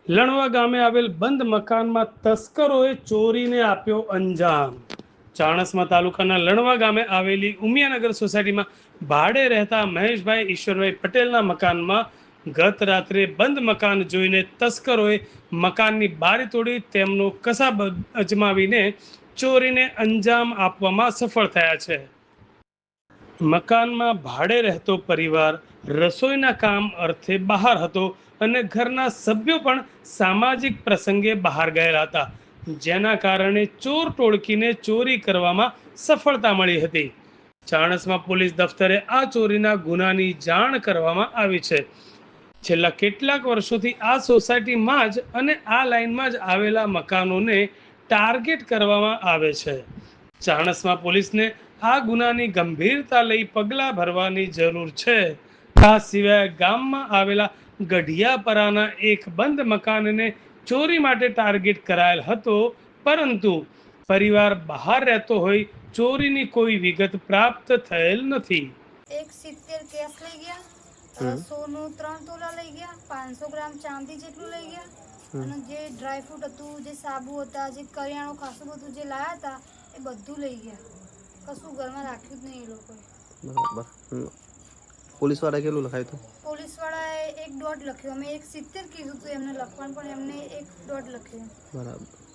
લણવા ગામે આવેલ બંધ મકાનમાં તસ્કરોએ ચોરીને આપ્યો અંજામ। ચાણસ્મા તાલુકાના લણવા ગામે આવેલી ઉમિયાનગર સોસાયટીમાં ભાડે રહેતા મહેશભાઈ ઈશ્વરભાઈ પટેલના મકાનમાં ગત રાત્રે બંધ મકાન જોઈને તસ્કરોએ મકાનની બારી તોડી તેમનો કસાબ અજમાવીને ચોરીને અંજામ આપવામાં સફળ થયા છે। મકાનમાં ભાડે રહેતો પરિવાર રસોઈના કામ અર્થે બહાર હતો અને ઘરના સભ્યો પણ સામાજિક પ્રસંગે બહાર ગયેલા હતા, જેના કારણે ચોર ટોળકીને ચોરી કરવામાં સફળતા મળી હતી। ચાણસ્મા પોલીસ દફતરે આ ચોરીના ગુનાની જાણ કરવામાં આવી છે। છેલ્લા કેટલાક વર્ષોથી આ સોસાયટીમાં જ અને આ લાઇનમાં જ આવેલા મકાનોને ટાર્ગેટ કરવામાં આવે છે। ચાણસ્મા પોલીસને આ ગુનાની ગંભીરતા લઈ પગલાં ભરવાની જરૂર છે। આ સિવાય ગામમાં આવેલા ગઢિયાપરાના એક બંધ મકાનને ચોરી માટે ટાર્ગેટ કરાયેલ હતો, પરંતુ પરિવાર બહાર રહેતો હોય ચોરીની કોઈ વિગત પ્રાપ્ત થયેલ નથી। 170 કેશ લઈ ગયા, સોનું 3 તોલા લઈ ગયા, 500 ગ્રામ ચાંદી જેટલું લઈ ગયા અને જે ડ્રાયફ્રૂટ હતું, જે સાબુ હતા, જે કરિયાણું ખાસું બધું જે લાયા હતા એ બધું લઈ ગયા। કશું ઘરમાં રાખ્યું જ નહીં એ લોકોએ। બરાબર। પોલીસ વાળા કેટલું લખાયું હતું? પોલીસ વાળાએ 1.5 લખ્યું, અમે 170 કીધું હતું એમને લખવાનું, પણ એમને 1.5 લખ્યું। બરાબર।